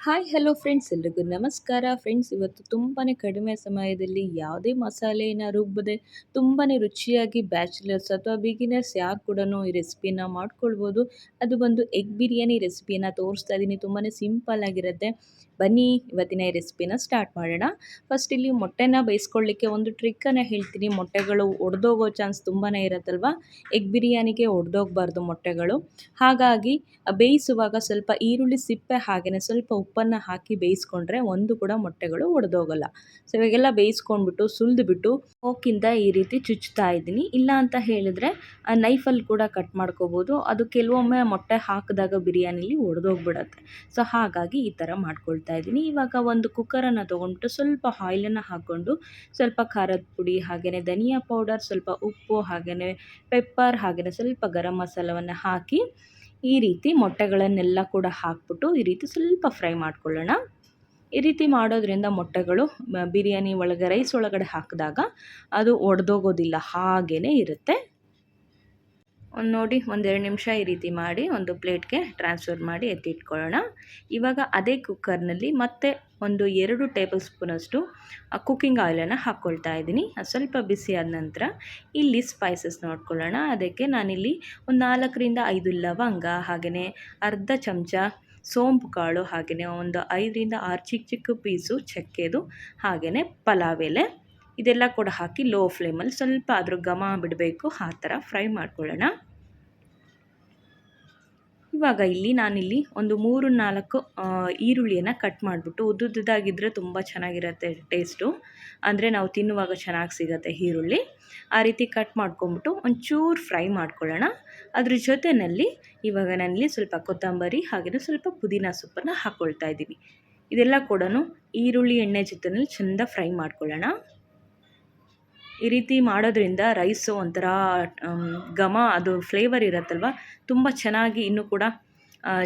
Hi hello friends, ಎಲ್ರಿಗೂ ನಮಸ್ಕಾರ. Friends, ಇವತ್ತು ತುಂಬಾ ಕಡಿಮೆ ಸಮಯದಲ್ಲಿ ಯಾವುದೇ ಮಸಾಲೆನ ರುಬ್ಬದೆ ತುಂಬಾ ರುಚಿಯಾಗಿ ಬ್ಯಾಚುಲರ್ಸ್ ಅಥವಾ ಬಿಗಿನರ್ಸ್ ಯಾರು ಕೂಡ ಈ ರೆಸಿಪಿನ ಮಾಡ್ಕೊಳ್ಬೋದು. ಅದು ಬಂದು ಎಗ್ ಬಿರಿಯಾನಿ ರೆಸಿಪಿನ ತೋರಿಸ್ತಾ ಇದ್ದೀನಿ. ತುಂಬಾ ಸಿಂಪಲ್ ಆಗಿರುತ್ತೆ. ಬನ್ನಿ ಇವತ್ತಿನ ಈ ರೆಸಿಪಿನ ಸ್ಟಾರ್ಟ್ ಮಾಡೋಣ. ಫಸ್ಟ್ ಇಲ್ಲಿ ಮೊಟ್ಟೆನ ಬೇಯಿಸ್ಕೊಳ್ಳಿಕ್ಕೆ ಒಂದು ಟ್ರಿಕ್ಕನ್ನು ಹೇಳ್ತೀನಿ. ಮೊಟ್ಟೆಗಳು ಒಡೆದೋಗೋ ಚಾನ್ಸ್ ತುಂಬಾ ಇರುತ್ತಲ್ವ. ಎಗ್ ಬಿರಿಯಾನಿಗೆ ಒಡೆದೋಗಬಾರ್ದು ಮೊಟ್ಟೆಗಳು. ಹಾಗಾಗಿ ಬೇಯಿಸುವಾಗ ಸ್ವಲ್ಪ ಈರುಳ್ಳಿ ಸಿಪ್ಪೆ ಹಾಗೆಯೇ ಸ್ವಲ್ಪ ಉಪ್ಪನ್ನು ಹಾಕಿ ಬೇಯಿಸ್ಕೊಂಡ್ರೆ ಒಂದು ಕೂಡ ಮೊಟ್ಟೆಗಳು ಒಡೆದೋಗಲ್ಲ. ಸೊ ಇವಾಗೆಲ್ಲ ಬೇಯಿಸ್ಕೊಂಡ್ಬಿಟ್ಟು ಸುಲಿದ್ಬಿಟ್ಟು ಫೋರ್ಕಿಂದ ಈ ರೀತಿ ಚುಚ್ತಾ ಇದ್ದೀನಿ. ಇಲ್ಲ ಅಂತ ಹೇಳಿದ್ರೆ ನೈಫಲ್ಲಿ ಕೂಡ ಕಟ್ ಮಾಡ್ಕೋಬೋದು. ಅದು ಕೆಲವೊಮ್ಮೆ ಮೊಟ್ಟೆ ಹಾಕಿದಾಗ ಬಿರಿಯಾನಿಲಿ ಒಡೆದೋಗ್ಬಿಡತ್ತೆ. ಸೊ ಹಾಗಾಗಿ ಈ ಥರ ಮಾಡ್ಕೊಳ್ತಾ ಇದ್ದೀನಿ. ಇವಾಗ ಒಂದು ಕುಕ್ಕರನ್ನು ತೊಗೊಂಡ್ಬಿಟ್ಟು ಸ್ವಲ್ಪ ಆಯಿಲನ್ನು ಹಾಕ್ಕೊಂಡು ಸ್ವಲ್ಪ ಖಾರದ ಪುಡಿ ಹಾಗೆಯೇ ಧನಿಯಾ ಪೌಡರ್, ಸ್ವಲ್ಪ ಉಪ್ಪು ಹಾಗೆಯೇ ಪೆಪ್ಪರ್ ಹಾಗೆಯೇ ಸ್ವಲ್ಪ ಗರಂ ಮಸಾಲವನ್ನು ಹಾಕಿ ಈ ರೀತಿ ಮೊಟ್ಟೆಗಳನ್ನೆಲ್ಲ ಕೂಡ ಹಾಕ್ಬಿಟ್ಟು ಈ ರೀತಿ ಸ್ವಲ್ಪ ಫ್ರೈ ಮಾಡ್ಕೊಳ್ಳೋಣ. ಈ ರೀತಿ ಮಾಡೋದ್ರಿಂದ ಮೊಟ್ಟೆಗಳು ಬಿರಿಯಾನಿ ಒಳಗೆ ರೈಸ್ ಒಳಗಡೆ ಹಾಕಿದಾಗ ಅದು ಒಡೆದೋಗೋದಿಲ್ಲ, ಹಾಗೇ ಇರುತ್ತೆ. ನೋಡಿ, ಒಂದೆರಡು ನಿಮಿಷ ಈ ರೀತಿ ಮಾಡಿ ಒಂದು ಪ್ಲೇಟ್ಗೆ ಟ್ರಾನ್ಸ್ಫರ್ ಮಾಡಿ ಎತ್ತಿಟ್ಕೊಳ್ಳೋಣ. ಇವಾಗ ಅದೇ ಕುಕ್ಕರ್ನಲ್ಲಿ ಮತ್ತೆ ಒಂದು 2 ಟೇಬಲ್ ಸ್ಪೂನಷ್ಟು ಕುಕ್ಕಿಂಗ್ ಆಯಿಲನ್ನು ಹಾಕ್ಕೊಳ್ತಾ ಇದ್ದೀನಿ. ಸ್ವಲ್ಪ ಬಿಸಿ ಆದ ನಂತರ ಇಲ್ಲಿ ಸ್ಪೈಸಸ್ ನೋಡ್ಕೊಳ್ಳೋಣ. ಅದಕ್ಕೆ ನಾನಿಲ್ಲಿ ಒಂದು 4ರಿಂದ 5 ಲವಂಗ ಹಾಗೆಯೇ ಅರ್ಧ ಚಮಚ ಸೋಂಪು ಕಾಳು ಹಾಗೆಯೇ ಒಂದು 5ರಿಂದ 6 ಚಿಕ್ಕ ಚಿಕ್ಕ ಪೀಸು ಚಕ್ಕೆದು ಹಾಗೆಯೇ ಪಲಾವ್ ಎಲೆ ಇದೆಲ್ಲ ಕೂಡ ಹಾಕಿ ಲೋ ಫ್ಲೇಮಲ್ಲಿ ಸ್ವಲ್ಪ ಅದ್ರ ಘಮ ಬಿಡಬೇಕು, ಆ ಥರ ಫ್ರೈ ಮಾಡ್ಕೊಳ್ಳೋಣ. ಇವಾಗ ಇಲ್ಲಿ ನಾನಿಲ್ಲಿ ಒಂದು 3-4 ಈರುಳ್ಳಿಯನ್ನು ಕಟ್ ಮಾಡಿಬಿಟ್ಟು ಉದ್ದುದ್ದಾಗಿದ್ದರೆ ತುಂಬ ಚೆನ್ನಾಗಿರುತ್ತೆ ಟೇಸ್ಟು. ಅಂದರೆ ನಾವು ತಿನ್ನುವಾಗ ಚೆನ್ನಾಗಿ ಸಿಗುತ್ತೆ ಈರುಳ್ಳಿ. ಆ ರೀತಿ ಕಟ್ ಮಾಡ್ಕೊಂಬಿಟ್ಟು ಒಂಚೂರು ಫ್ರೈ ಮಾಡ್ಕೊಳ್ಳೋಣ. ಅದ್ರ ಜೊತೆಯಲ್ಲಿ ಇವಾಗ ನಾನಿಲ್ಲಿ ಸ್ವಲ್ಪ ಕೊತ್ತಂಬರಿ ಹಾಗೆಯೇ ಸ್ವಲ್ಪ ಪುದೀನ ಸೊಪ್ಪನ್ನು ಹಾಕ್ಕೊಳ್ತಾ ಇದ್ದೀನಿ. ಇದೆಲ್ಲ ಕೂಡ ಈರುಳ್ಳಿ ಎಣ್ಣೆ ಜೊತೆಯಲ್ಲಿ ಚೆಂದ ಫ್ರೈ ಮಾಡ್ಕೊಳ್ಳೋಣ. ಈ ರೀತಿ ಮಾಡೋದ್ರಿಂದ ರೈಸು ಒಂಥರ ಘಮ, ಅದು ಫ್ಲೇವರ್ ಇರುತ್ತಲ್ವ, ತುಂಬ ಚೆನ್ನಾಗಿ ಇನ್ನೂ ಕೂಡ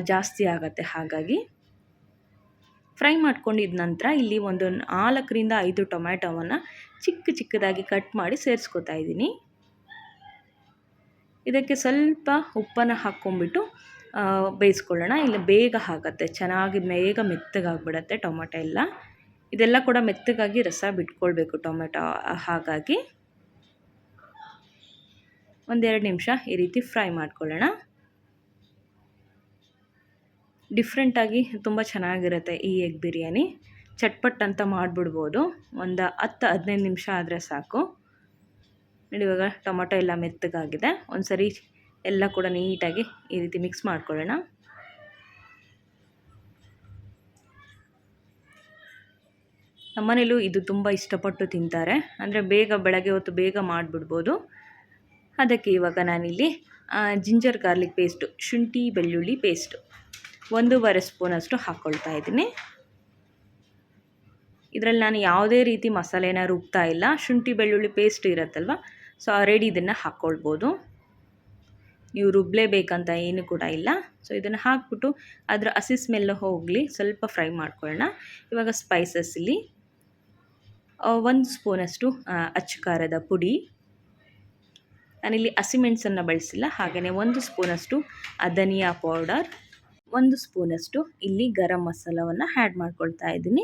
ಜಾಸ್ತಿ ಆಗುತ್ತೆ. ಹಾಗಾಗಿ ಫ್ರೈ ಮಾಡ್ಕೊಂಡಿದ್ದ ನಂತರ ಇಲ್ಲಿ ಒಂದು 4ರಿಂದ 5 ಟೊಮ್ಯಾಟೊವನ್ನು ಚಿಕ್ಕದಾಗಿ ಕಟ್ ಮಾಡಿ ಸೇರಿಸ್ಕೊತಾ ಇದ್ದೀನಿ. ಇದಕ್ಕೆ ಸ್ವಲ್ಪ ಉಪ್ಪನ್ನು ಹಾಕ್ಕೊಂಬಿಟ್ಟು ಬೇಯಿಸ್ಕೊಳ್ಳೋಣ. ಇಲ್ಲ ಬೇಗ ಆಗುತ್ತೆ, ಚೆನ್ನಾಗಿ ಬೇಗ ಮೆತ್ತಗಾಗ್ಬಿಡುತ್ತೆ ಟೊಮೆಟೊ ಎಲ್ಲ. ಇದೆಲ್ಲ ಕೂಡ ಮೆತ್ತಗಾಗಿ ರಸ ಬಿಟ್ಕೊಳ್ಬೇಕು ಟೊಮೆಟೊ. ಹಾಗಾಗಿ 1-2 ನಿಮಿಷ ಈ ರೀತಿ ಫ್ರೈ ಮಾಡ್ಕೊಳ್ಳೋಣ. ಡಿಫ್ರೆಂಟಾಗಿ ತುಂಬ ಚೆನ್ನಾಗಿರುತ್ತೆ ಈ ಎಗ್ ಬಿರಿಯಾನಿ. ಚಟ್ಪಟ್ ಅಂತ ಮಾಡಿಬಿಡ್ಬೋದು. ಒಂದು 10-15 ನಿಮಿಷ ಆದರೆ ಸಾಕು. ನೋಡಿ, ಇವಾಗ ಟೊಮೆಟೊ ಎಲ್ಲ ಮೆತ್ತಗಾಗಿದೆ. ಒಂದು ಸರಿ ಎಲ್ಲ ಕೂಡ ನೀಟಾಗಿ ಈ ರೀತಿ ಮಿಕ್ಸ್ ಮಾಡ್ಕೊಳ್ಳೋಣ. ನಮ್ಮನೇಲೂ ಇದು ತುಂಬ ಇಷ್ಟಪಟ್ಟು ತಿಂತಾರೆ. ಅಂದರೆ ಬೆಳಗ್ಗೆ ಹೊತ್ತು ಬೇಗ ಮಾಡಿಬಿಡ್ಬೋದು. ಅದಕ್ಕೆ ಇವಾಗ ನಾನಿಲ್ಲಿ ಜಿಂಜರ್ ಗಾರ್ಲಿಕ್ ಪೇಸ್ಟು, ಶುಂಠಿ ಬೆಳ್ಳುಳ್ಳಿ ಪೇಸ್ಟು 1.5 ಸ್ಪೂನಷ್ಟು ಹಾಕ್ಕೊಳ್ತಾ ಇದ್ದೀನಿ. ಇದರಲ್ಲಿ ನಾನು ಯಾವುದೇ ರೀತಿ ಮಸಾಲೆನ ರುಬ್ತಾ ಇಲ್ಲ. ಶುಂಠಿ ಬೆಳ್ಳುಳ್ಳಿ ಪೇಸ್ಟ್ ಇರುತ್ತಲ್ವ, ಸೊ ಆಲ್ರೆಡಿ ಇದನ್ನು ಹಾಕ್ಕೊಳ್ಬೋದು. ನೀವು ರುಬ್ಲೇಬೇಕಂತ ಏನು ಕೂಡ ಇಲ್ಲ. ಸೊ ಇದನ್ನು ಹಾಕ್ಬಿಟ್ಟು ಅದರ ಹಸಿ ಸ್ಮೆಲ್ ಹೋಗಲಿ ಸ್ವಲ್ಪ ಫ್ರೈ ಮಾಡ್ಕೊಳ್ಳೋಣ. ಇವಾಗ ಸ್ಪೈಸಸ್ ಇಲ್ಲಿ 1 ಸ್ಪೂನಷ್ಟು ಅಚ್ಚ ಖಾರದ ಪುಡಿ, ನಾನಿಲ್ಲಿ ಹಸಿಮೆಣಸನ್ನು ಬಳಸಿಲ್ಲ. ಹಾಗೆಯೇ 1 ಸ್ಪೂನಷ್ಟು ಧನಿಯಾ ಪೌಡರ್, 1 ಸ್ಪೂನಷ್ಟು ಇಲ್ಲಿ ಗರಂ ಮಸಾಲವನ್ನು ಆ್ಯಡ್ ಮಾಡ್ಕೊಳ್ತಾ ಇದ್ದೀನಿ.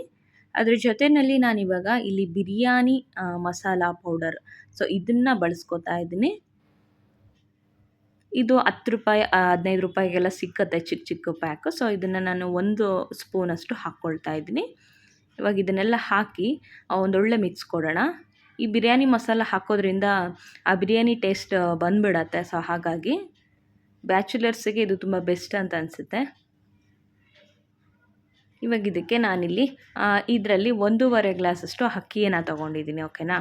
ಅದ್ರ ಜೊತೆಯಲ್ಲಿ ನಾನಿವಾಗ ಇಲ್ಲಿ ಬಿರಿಯಾನಿ ಮಸಾಲ ಪೌಡರ್, ಸೊ ಇದನ್ನು ಬಳಸ್ಕೊತಾ ಇದ್ದೀನಿ. ಇದು 10 ರೂಪಾಯಿ 15 ರೂಪಾಯಿಗೆಲ್ಲ ಸಿಕ್ಕತ್ತೆ ಚಿಕ್ಕ ಪ್ಯಾಕು. ಸೊ ಇದನ್ನು ನಾನು 1 ಸ್ಪೂನಷ್ಟು ಹಾಕ್ಕೊಳ್ತಾ ಇದ್ದೀನಿ. ಇವಾಗ ಇದನ್ನೆಲ್ಲ ಹಾಕಿ ಒಂದೊಳ್ಳೆ ಮಿಕ್ಸ್ ಕೊಡೋಣ. ಈ ಬಿರಿಯಾನಿ ಮಸಾಲ ಹಾಕೋದ್ರಿಂದ ಆ ಬಿರಿಯಾನಿ ಟೇಸ್ಟ್ ಬಂದುಬಿಡತ್ತೆ. ಸೊ ಹಾಗಾಗಿ ಬ್ಯಾಚುಲರ್ಸಿಗೆ ಇದು ತುಂಬ ಬೆಸ್ಟ್ ಅಂತ ಅನಿಸುತ್ತೆ. ಇವಾಗ ಇದಕ್ಕೆ ನಾನಿಲ್ಲಿ ಇದರಲ್ಲಿ 1.5 ಗ್ಲಾಸಷ್ಟು ಅಕ್ಕಿಯನ್ನು ತೊಗೊಂಡಿದ್ದೀನಿ. ಓಕೆನಾ.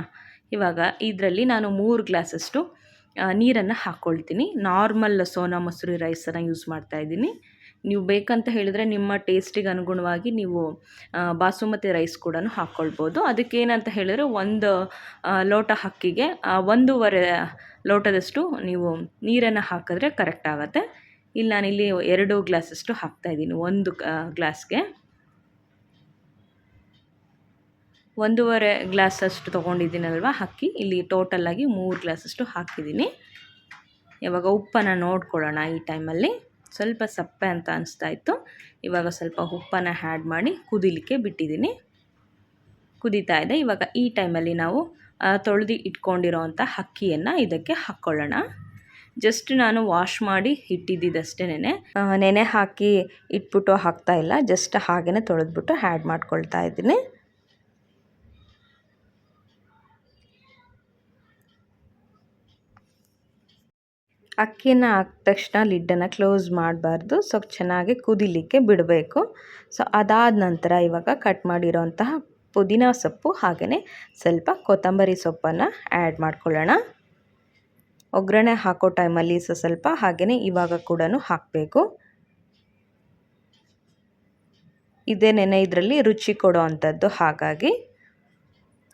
ಇವಾಗ ಇದರಲ್ಲಿ ನಾನು 3 ಗ್ಲಾಸಷ್ಟು ನೀರನ್ನು ಹಾಕ್ಕೊಳ್ತೀನಿ. ನಾರ್ಮಲ್ ಸೋನಾ ಮಸೂರಿ ರೈಸನ್ನು ಯೂಸ್ ಮಾಡ್ತಾಯಿದ್ದೀನಿ. ನೀವು ಬೇಕಂತ ಹೇಳಿದ್ರೆ ನಿಮ್ಮ ಟೇಸ್ಟಿಗೆ ಅನುಗುಣವಾಗಿ ನೀವು ಬಾಸುಮತಿ ರೈಸ್ ಕೂಡ ಹಾಕ್ಕೊಳ್ಬೋದು. ಅದಕ್ಕೇನಂತ ಹೇಳಿದ್ರೆ 1 ಲೋಟ ಅಕ್ಕಿಗೆ 1.5 ಲೋಟದಷ್ಟು ನೀವು ನೀರನ್ನು ಹಾಕಿದ್ರೆ ಕರೆಕ್ಟ್ ಆಗುತ್ತೆ. ಇಲ್ಲಿ ನಾನಿಲ್ಲಿ 2 ಗ್ಲಾಸಷ್ಟು ಹಾಕ್ತಾಯಿದ್ದೀನಿ. 1 ಗ್ಲಾಸ್ಗೆ 1.5 ಗ್ಲಾಸಷ್ಟು ತೊಗೊಂಡಿದ್ದೀನಲ್ವ ಅಕ್ಕಿ, ಇಲ್ಲಿ ಟೋಟಲಾಗಿ 3 ಗ್ಲಾಸಷ್ಟು ಹಾಕಿದ್ದೀನಿ. ಇವಾಗ ಉಪ್ಪನ್ನು ನೋಡ್ಕೊಳ್ಳೋಣ ಈ ಟೈಮಲ್ಲಿ. ಸ್ವಲ್ಪ ಸಪ್ಪೆ ಅಂತ ಅನಿಸ್ತಾ ಇತ್ತು. ಇವಾಗ ಸ್ವಲ್ಪ ಉಪ್ಪನ್ನು ಆ್ಯಡ್ ಮಾಡಿ ಕುದಿಲಿಕ್ಕೆ ಬಿಟ್ಟಿದ್ದೀನಿ. ಕುದೀತಾ ಇದೆ. ಇವಾಗ ಈ ಟೈಮಲ್ಲಿ ನಾವು ತೊಳೆದು ಇಟ್ಕೊಂಡಿರೋವಂಥ ಅಕ್ಕಿಯನ್ನು ಇದಕ್ಕೆ ಹಾಕ್ಕೊಳ್ಳೋಣ. ಜಸ್ಟ್ ನಾನು ವಾಶ್ ಮಾಡಿ ಇಟ್ಟಿದ್ದಷ್ಟೇ, ನೆನೆ ಹಾಕಿ ಇಟ್ಬಿಟ್ಟು ಹಾಕ್ತಾ ಇಲ್ಲ, ಜಸ್ಟ್ ಹಾಗೇ ತೊಳೆದ್ಬಿಟ್ಟು ಆ್ಯಡ್ ಮಾಡ್ಕೊಳ್ತಾ ಇದ್ದೀನಿ. ಅಕ್ಕಿಯನ್ನು ಹಾಕಿದ ತಕ್ಷಣ ಲಿಡ್ಡನ್ನು ಕ್ಲೋಸ್ ಮಾಡಬಾರ್ದು. ಸ್ವಲ್ಪ ಚೆನ್ನಾಗಿ ಕುದಿಲಿಕ್ಕೆ ಬಿಡಬೇಕು. ಸೊ ಅದಾದ ನಂತರ ಇವಾಗ ಕಟ್ ಮಾಡಿರೋಂತಹ ಪುದೀನ ಸೊಪ್ಪು ಹಾಗೆಯೇ ಸ್ವಲ್ಪ ಕೊತ್ತಂಬರಿ ಸೊಪ್ಪನ್ನು ಆ್ಯಡ್ ಮಾಡ್ಕೊಳ್ಳೋಣ. ಒಗ್ಗರಣೆ ಹಾಕೋ ಟೈಮಲ್ಲಿ ಸ್ವಲ್ಪ ಹಾಗೆಯೇ ಇವಾಗ ಕೂಡ ಹಾಕಬೇಕು. ಇದೇನೇನೆ ಇದರಲ್ಲಿ ರುಚಿ ಕೊಡೋ ಅಂಥದ್ದು. ಹಾಗಾಗಿ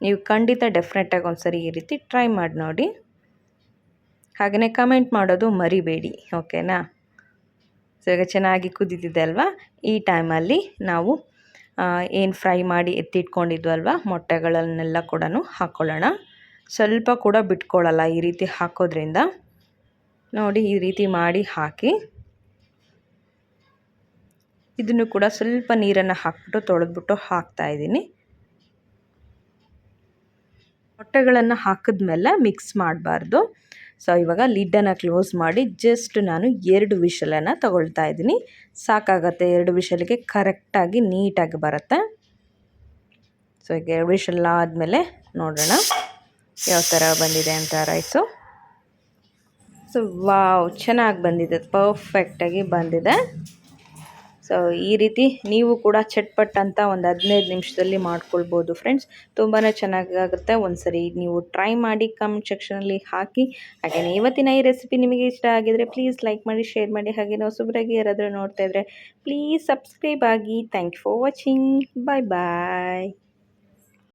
ನೀವು ಖಂಡಿತ ಡೆಫಿನೆಟಾಗಿ ಒಂದ್ಸರಿ ಈ ರೀತಿ ಟ್ರೈ ಮಾಡಿ ನೋಡಿ. ಹಾಗೆಯೇ ಕಮೆಂಟ್ ಮಾಡೋದು ಮರಿಬೇಡಿ, ಓಕೆನಾ? ಸೊ ಈಗ ಚೆನ್ನಾಗಿ ಕುದೀತಿದೆ ಅಲ್ವಾ? ಈ ಟೈಮಲ್ಲಿ ನಾವು ಏನು ಫ್ರೈ ಮಾಡಿ ಎತ್ತಿಟ್ಕೊಂಡಿದ್ವಲ್ವ ಮೊಟ್ಟೆಗಳನ್ನೆಲ್ಲ ಕೂಡ ಹಾಕ್ಕೊಳ್ಳೋಣ. ಸ್ವಲ್ಪ ಕೂಡ ಬಿಟ್ಕೊಳ್ಳಲ್ಲ ಈ ರೀತಿ ಹಾಕೋದ್ರಿಂದ. ನೋಡಿ ಈ ರೀತಿ ಮಾಡಿ ಹಾಕಿ. ಇದನ್ನು ಕೂಡ ಸ್ವಲ್ಪ ನೀರನ್ನು ಹಾಕ್ಬಿಟ್ಟು ತೊಳೆದ್ಬಿಟ್ಟು ಹಾಕ್ತಾಯಿದ್ದೀನಿ. ಮೊಟ್ಟೆಗಳನ್ನು ಹಾಕಿದ್ಮೇಲೆ ಮಿಕ್ಸ್ ಮಾಡಬಾರ್ದು. ಸೊ ಇವಾಗ ಲಿಡ್ಡನ್ನು ಕ್ಲೋಸ್ ಮಾಡಿ ಜಸ್ಟ್ ನಾನು 2 ವಿಷಲನ್ನು ತಗೊಳ್ತಾ ಇದ್ದೀನಿ. ಸಾಕಾಗತ್ತೆ, 2 ವಿಷಲಿಗೆ ಕರೆಕ್ಟಾಗಿ ನೀಟಾಗಿ ಬರುತ್ತೆ. ಸೊ ಈಗ 2 ವಿಷಲ್ ಆದಮೇಲೆ ನೋಡೋಣ ಯಾವ ಥರ ಬಂದಿದೆ ಅಂತ ರೈಸು. ಸೊ ವಾವ್, ಚೆನ್ನಾಗಿ ಬಂದಿದೆ, ಪರ್ಫೆಕ್ಟಾಗಿ ಬಂದಿದೆ. ಸೊ ಈ ರೀತಿ ನೀವು ಕೂಡ ಚಟ್ಪಟ್ ಅಂತ ಒಂದು 15 ನಿಮಿಷದಲ್ಲಿ ಮಾಡ್ಕೊಳ್ಬೋದು ಫ್ರೆಂಡ್ಸ್. ತುಂಬಾ ಚೆನ್ನಾಗಾಗುತ್ತೆ. ಒಂದ್ಸರಿ ನೀವು ಟ್ರೈ ಮಾಡಿ, ಕಮೆಂಟ್ ಸೆಕ್ಷನಲ್ಲಿ ಹಾಕಿ. ಹಾಗೆಯೇ ಇವತ್ತಿನ ಈ ರೆಸಿಪಿ ನಿಮಗೆ ಇಷ್ಟ ಆಗಿದರೆ ಪ್ಲೀಸ್ ಲೈಕ್ ಮಾಡಿ, ಶೇರ್ ಮಾಡಿ. ಹಾಗೆ ಹೊಸಬರಾಗಿ ಯಾರಾದರೂ ನೋಡ್ತಾ ಇದ್ದರೆ ಪ್ಲೀಸ್ ಸಬ್ಸ್ಕ್ರೈಬ್ ಆಗಿ. Thank you for watching. Bye bye.